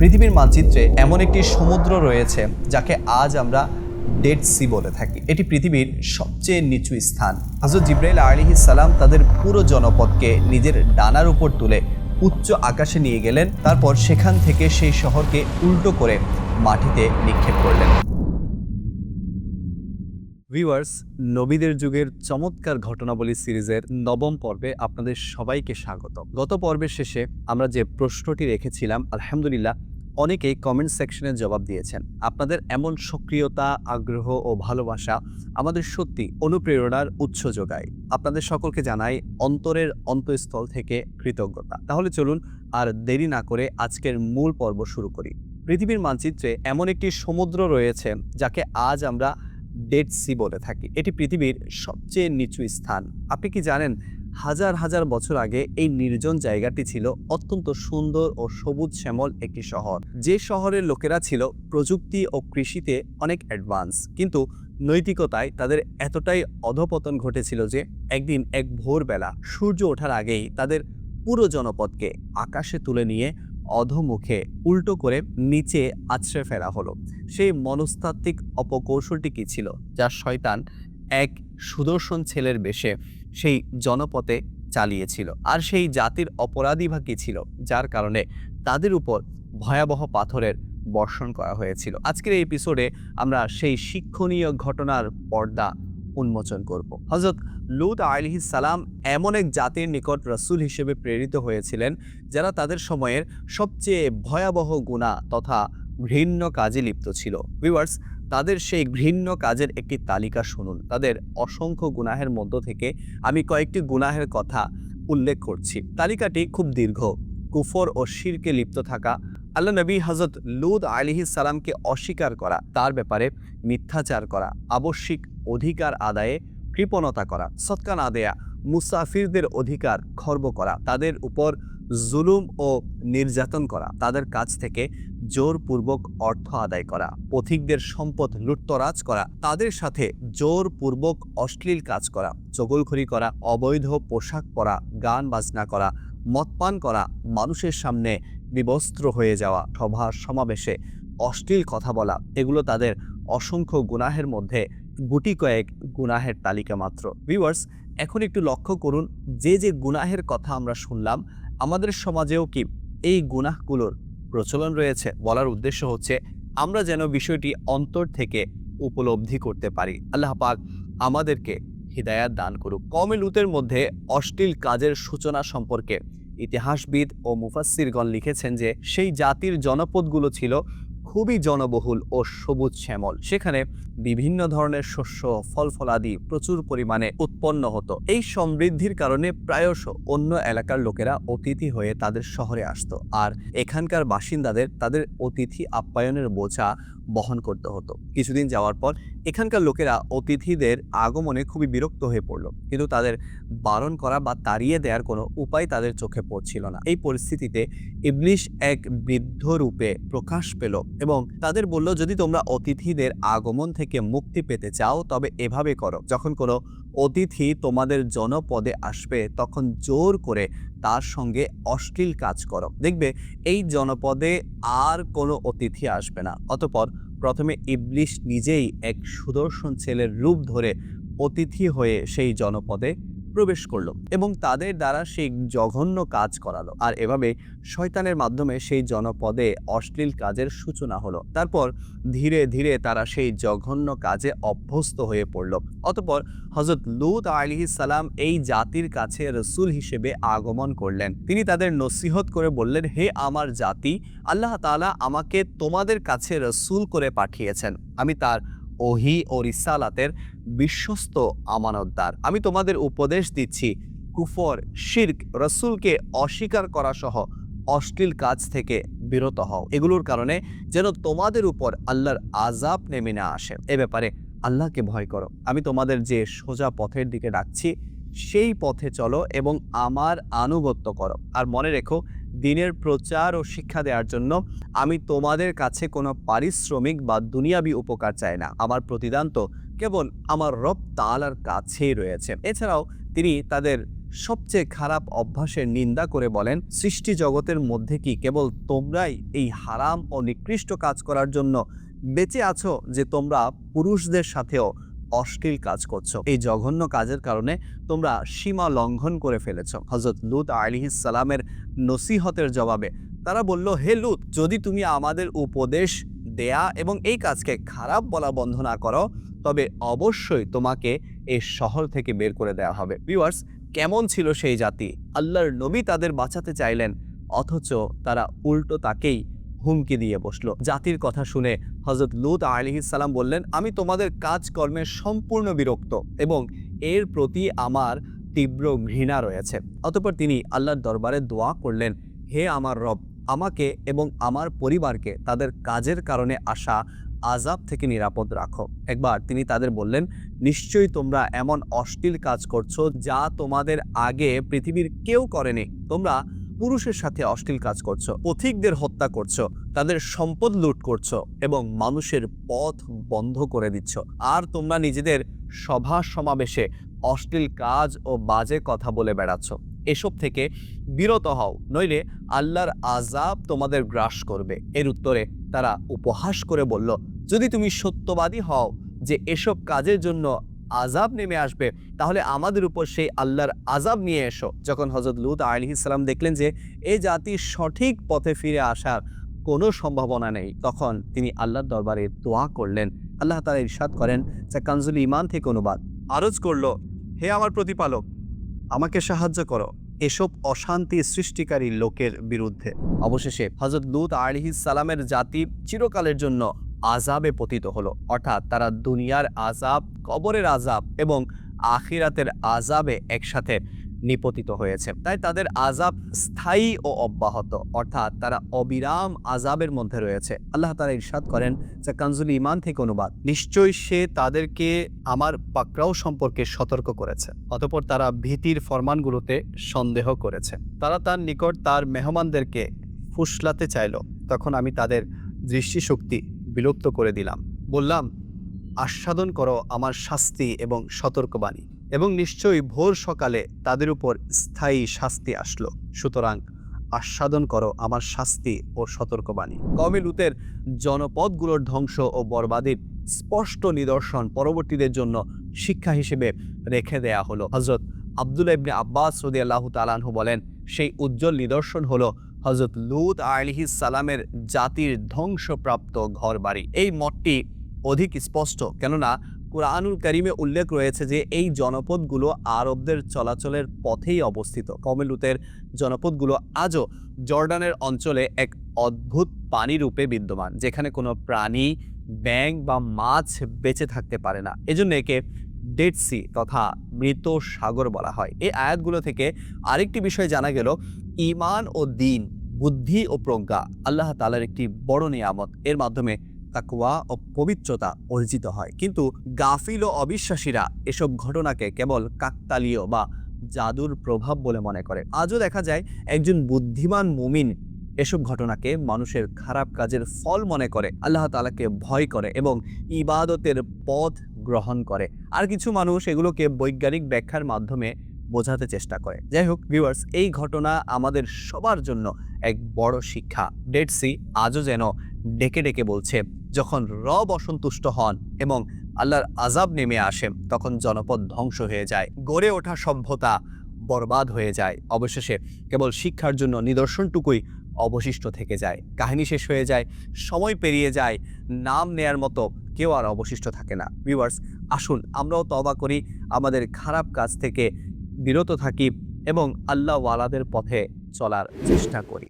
পৃথিবীর মানচিত্রে এমন একটি সমুদ্র রয়েছে যাকে আজ আমরা ডেড সি বলে থাকি। এটি পৃথিবীর সবচেয়ে নিচু স্থান। হযরত জিবরাইল আলাইহিস সালাম তাদের পুরো জনপদকে নিজের ডানার উপর তুলে উচ্চ আকাশে নিয়ে গেলেন। তারপর সেখান থেকে সেই শহরকে উল্টো করে মাটিতে নিক্ষেপ করলেন। ভিউয়ার্স, নবীদের যুগের চমৎকার ঘটনাবলী সিরিজের নবম পর্বে আপনাদের সবাইকে স্বাগত। গত পর্বের শেষে আমরা যে প্রশ্নটি রেখেছিলাম, আলহামদুলিল্লাহ অনেকেই কমেন্ট সেকশনে জবাব দিয়েছেন। আপনাদের এমন সক্রিয়তা, আগ্রহ ও ভালোবাসা আমাদের সত্যি অনুপ্রেরণার উৎস যোগায়। আপনাদের সকলকে জানাই অন্তরের অন্তঃস্থল থেকে কৃতজ্ঞতা। তাহলে চলুন আর দেরি না করে আজকের মূল পর্ব শুরু করি। পৃথিবীর মানচিত্রে এমন একটি সমুদ্র রয়েছে যাকে আজ আমরা ডেড সি বলে থাকি। এটি পৃথিবীর সবচেয়ে নিচু স্থান। আপনি কি জানেন, হাজার হাজার বছর আগে এই নির্জন জায়গাটি ছিল অত্যন্ত সুন্দর ও সবুজ শ্যামল একটি শহর। যে শহরের লোকেরা ছিল প্রযুক্তি ও কৃষিতে অনেক অ্যাডভান্স, কিন্তু নৈতিকতায় তাদের এতটাই অধপতন ঘটেছিল যে একদিন এক ভোরবেলা সূর্য ওঠার আগেই তাদের পুরো জনপদকে আকাশে তুলে নিয়ে অধোমুখে উল্টো করে নিচে আছড়ে ফেলা হলো। সেই মনস্তাত্ত্বিক অপকৌশলটি কি ছিল, যা শয়তান এক সুদর্শন ছেলের বেশে সেই জনপদে চালিয়েছিল? আর সেই জাতির অপরাধী বা কি ছিল, যার কারণে তাদের উপর ভয়াবহ পাথরের বর্ষণ করা হয়েছিল? আজকের এই এপিসোডে আমরা সেই শিক্ষণীয় ঘটনার পর্দা উন্মোচন করব। হযরত লূত আলাইহিস সালাম এমন এক জাতির নিকট রাসূল হিসেবে প্রেরিত হয়েছিলেন যারা তাদের সময়ের সবচেয়ে ভয়াবহ গুনাহ তথা ঘৃণ্য কাজে লিপ্ত ছিল। ভিউয়ার্স, তাদের সেই ঘৃণ্য কাজের একটি তালিকা শুনুন। তাদের অসংখ্য গুনাহের মধ্য থেকে আমি কয়েকটি গুনাহের কথা উল্লেখ করছি। তালিকাটি খুব দীর্ঘ। কুফর ও শিরকে লিপ্ত থাকা, আল্লাহ নবী হযরত লূত আলাইহিস সালামকে অস্বীকার করা, তার ব্যাপারে মিথ্যাচার করা, আবশ্যিক অধিকার আদায়ে কৃপণতা করা, সদকা না দেয়া, মুসাফিরদের অধিকার খর্ব করা, তাদের উপর জুলুম ও নির্যাতন করা, তাদের কাছ থেকে জোরপূর্বক অর্থ আদায় করা, পথিকদের সম্পদ লুটতরাজ করা, তাদের সাথে জোরপূর্বক অশ্লীল কাজ করা, চগলখড়ি করা, অবৈধ পোশাক পরা, গান বাজনা করা, মদপান করা, মানুষের সামনে বিবস্ত্র হয়ে যাওয়া, সভা সমাবেশে অশ্লীল কথা বলা, এগুলো তাদের অসংখ্য গুনাহের মধ্যে গুটি কয়েক গুনাহের তালিকা মাত্র। ভিউয়ার্স, এখন একটু লক্ষ্য করুন, যে যে গুনাহের কথা আমরা শুনলাম, আমাদের সমাজেও কি এই গুনাহগুলোর প্রচলন রয়েছে? বলার উদ্দেশ্য হচ্ছে আমরা যেন বিষয়টি অন্তর থেকে উপলব্ধি করতে পারি। আল্লাহ পাক আমাদেরকে হিদায়াত দান করুক। কওমে লূতের মধ্যে অশ্লীল কাজের সূচনা সম্পর্কে ইতিহাসবিদ ও মুফাসসিরগণ লিখেছেন যে সেই জাতির জনপদগুলো ছিল খুবই জনবহুল ও সবুজ শ্যামল। সেখানে বিভিন্ন ধরনের শস্য, ফল ফলাদি প্রচুর পরিমাণে উৎপন্ন হতো। এই সমৃদ্ধির কারণে প্রায়শ অন্য এলাকার লোকেরা অতিথি হয়ে তাদের শহরে আসতো, আর এখানকার বাসিন্দাদের তাদের অতিথি আপ্যায়নের বোঝা বহন করতে হতো। কিছুদিন যাওয়ার পর এখানকার লোকেরা অতিথিদের আগমনে খুবই বিরক্ত হয়ে পড়ল, কিন্তু তাদের বারণ করা বা তাড়িয়ে দেওয়ার কোনো উপায় তাদের চোখে পড়ছিল না। এই পরিস্থিতিতে ইবলিশ এক বৃদ্ধ রূপে প্রকাশ পেল এবং তাদের বলল, যদি তোমরা অতিথিদের আগমন থেকে মুক্তি পেতে চাও তবে এভাবে করো, যখন কোনো অতিথি তোমাদের জনপদে আসবে তখন জোর করে তার সঙ্গে অশ্লীল কাজ করো। দেখবে এই জনপদে আর কোনো অতিথি আসবে না। অতঃপর প্রথমে ইবলিশ নিজেই এক সুদর্শন ছেলের রূপ ধরে অতিথি হয়ে সেই জনপদে প্রবেশ করলো এবং তাদের দ্বারা সেই জঘন্য কাজ করালো। আর এভাবে শয়তানের মাধ্যমে সেই জনপদে অশ্লীল কাজের সূচনা হলো। তারপর ধীরে ধীরে তারা সেই জঘন্য কাজে অভ্যস্ত হয়ে পড়ল। অতঃপর হযরত লূত আলাইহিস সালাম এই জাতির কাছে রাসূল হিসেবে আগমন করলেন। তিনি তাদের নসিহত করে বললেন, হে আমার জাতি, আল্লাহ তাআলা আমাকে তোমাদের কাছে রাসূল করে পাঠিয়েছেন। আমি তার ওহী ও রিসালাতের বিশ্বস্ত আমানতদার। আমি তোমাদের উপদেশ দিচ্ছি, কুফর, শিরক, রাসূলকে অস্বীকার করা সহ অশ্লীল কাজ থেকে বিরত হও। এগুলোর কারণে যেন তোমাদের উপর আল্লাহর আযাব নেমে না আসে। এ ব্যাপারে আল্লাহকে ভয় করো। আমি তোমাদের যে সোজা পথের দিকে ডাকছি সেই পথে চলো এবং আমার আনুগত্য করো। আর মনে রেখো, দ্বীনের প্রচার ও শিক্ষা দেওয়ার জন্য আমি তোমাদের কাছে কোনো পারিশ্রমিক বা দুনিয়াবি উপকার চাই না। আমার প্রতিদান তো কেবল আমার রব তাআলার কাছেই রয়েছে। এছাড়াও তিনি তাদের সবচেয়ে খারাপ অভ্যাসের নিন্দা করে বলেন, সৃষ্টি জগতের মধ্যে কি কেবল তোমরাই এই হারাম ও নিকৃষ্ট কাজ করার জন্য বেঁচে আছো যে তোমরা পুরুষদের সাথেও অশ্লীল কাজ করছো? এই জঘন্য কাজের কারণে তোমরা সীমা লঙ্ঘন করে ফেলেছ। হযরত লূত আলাইহিস সালামের নসিহতের জবাবে তারা বলল, হে লূত, যদি তুমি আমাদের উপদেশ দেয়া এবং এই কাজকে খারাপ বলা বন্ধ না করো, তবে অবশ্যই তোমাকে এই শহর থেকে বের করে দেওয়া হবে। ভিউয়ার্স, কেমন ছিল সেই জাতি? আল্লাহর নবী তাদের বাঁচাতে চাইলেন, অথচ তারা উল্টো তাকেই হুমকি দিয়ে বসলো। জাতির কথা শুনে হযরত লূত আলাইহিস সালাম বললেন, আমি তোমাদের কাজকর্মে সম্পূর্ণ বিরক্ত এবং এর প্রতি আমার তীব্র ঘৃণা রয়েছে। অতঃপর তিনি আল্লাহর দরবারে দোয়া করলেন, হে আমার রব, আমাকে এবং আমার পরিবারকে তাদের কাজের কারণে আসা আযাব থেকে নিরাপদ রাখো। একবার তিনি তাদের বললেন, নিশ্চয়ই তোমরা এমন অশ্লীল কাজ করছো যা তোমাদের আগে পৃথিবীর কেউ করেনি। তোমরা পুরুষের সাথে অশ্লীল কাজ করছো, পথিকদের হত্যা করছো, তাদের সম্পদ লুট করছো এবং মানুষের পথ বন্ধ করে দিচ্ছ। আর তোমরা নিজেদের সভা সমাবেশে অশ্লীল কাজ ও বাজে কথা বলে বেড়াচ্ছ। এসব থেকে বিরত হও, নইলে আল্লাহর আযাব তোমাদের গ্রাস করবে। এর উত্তরে তারা উপহাস করে বলল, যদি তুমি সত্যবাদী হও যে এসব কাজের জন্য আযাব নেমে আসবে, তাহলে আমাদের উপর সেই আল্লাহর আযাব নিয়ে এসো। যখন হযরত লূত আলাইহিস সালাম দেখলেন যে এই জাতি সঠিক পথে ফিরে আসার কোনো সম্ভাবনা নেই, তখন তিনি আল্লাহর দরবারে দোয়া করলেন। আল্লাহ তাআলা ইরশাদ করেন, যা কানজুল ঈমান থেকে অনুবাদ, আরজ করল, হে আমার প্রতিপালক, আমাকে সাহায্য করো এসব অশান্তি সৃষ্টিকারী লোকের বিরুদ্ধে। অবশেষে হযরত লূত আলাইহিস সালামের জাতি চিরকালের জন্য আযাবে পতিত হলো, অর্থাৎ তারা দুনিয়ার আযাব, কবরের আযাব এবং আখিরাতের আযাবে একসাথে নিপতিত হয়েছে। তাই তাদের আযাব স্থায়ী ও অব্যাহত, অর্থাৎ তারা অবিরাম আযাবের মধ্যে রয়েছে। আল্লাহ তাআলা ইরশাদ করেন, যা কানজুল ঈমান থেকে অনুবাদ, নিশ্চয়ই সে তাদেরকে আমার পাকড়াও সম্পর্কে সতর্ক করেছে, অতঃপর তারা ভীতির ফরমানগুলোতে সন্দেহ করেছে। তারা তার নিকট তার মেহমানদেরকে ফুসলাতে চাইল, তখন আমি তাদের দৃষ্টিশক্তি বিলুপ্ত করে দিলাম। বললাম, আস্বাদন করো আমার শাস্তি এবং সতর্কবাণী, এবং নিশ্চয়ই ভোর সকালে তাদের উপর স্থায়ী শাস্তি আসলো, সুতরাং আস্বাদন করো আমার শাস্তি ও সতর্কবাণী। কওমে লূতের জনপদগুলোর ধ্বংস ও বরবাদের স্পষ্ট নিদর্শন পরবর্তীদের জন্য শিক্ষা হিসেবে রেখে দেয়া হলো। হযরত আব্দুল্লাহ ইবনে আব্বাস রাদিয়াল্লাহু তাআলা আনহু বলেন, সেই উজ্জ্বল নিদর্শন হলো হযরত লূত আলাইহিস সালামের জাতির ধ্বংসপ্রাপ্ত ঘরবাড়ি। এই মতটি অধিক স্পষ্ট, কেননা কুরআনুল কারীমে উল্লেখ রয়েছে যে এই জনপদগুলো আরবদের চলাচলের পথেই অবস্থিত। কওমে লূতের জনপদগুলো আজও জর্ডানের অঞ্চলে এক অদ্ভুত পানিরূপে বিদ্যমান, যেখানে কোনো প্রাণী, ব্যাঙ বা মাছ বেঁচে থাকতে পারে না। এজন্য একে ডেড সি তথা মৃত সাগর বলা হয়। এই আয়াতগুলো থেকে আরেকটি বিষয় জানা গেল, ঈমান ও দ্বীন, বুদ্ধি ও প্রজ্ঞা আল্লাহ তাআলার একটি বড় নিয়ামত। এর মাধ্যমে তাকওয়া ও পবিত্রতা অর্জিত হয়। কিন্তু গাফিল ও অবিশ্বাসীরা এসব ঘটনাকে কেবল কাকতালীয় বা জাদুর প্রভাব বলে মনে করে। আজও দেখা যায় একজন বুদ্ধিমান মুমিন এসব ঘটনাকে মানুষের খারাপ কাজের ফল মনে করে, আল্লাহ তাআলাকে ভয় করে এবং ইবাদতের পথ গ্রহণ করে। আর কিছু মানুষ এগুলোকে বৈজ্ঞানিক ব্যাখ্যার মাধ্যমে বোঝাতে চেষ্টা করে। যাই হোক ভিউয়ার্স, এই ঘটনা আমাদের সবার জন্য এক বড় শিক্ষা। ডেড সি আজও যেন ডেকে ডেকে বলছে, যখন রব অসন্তুষ্ট হন এবং আল্লাহর আযাব নেমে আসে, তখন জনপদ ধ্বংস হয়ে যায়, গড়ে ওঠা সভ্যতা বরবাদ হয়ে যায়। অবশেষে কেবল শিক্ষার জন্য নিদর্শনটুকুই অবশিষ্ট থেকে যায়। কাহিনী শেষ হয়ে যায়, সময় পেরিয়ে যায়, নাম নেয়ার মতো কেউ আর অবশিষ্ট থাকে না। ভিউয়ার্স, আসুন আমরাও তওবা করি, আমাদের খারাপ কাজ থেকে বিরত থাকি এবং আল্লাহ ওয়ালাদের পথে চলার চেষ্টা করি।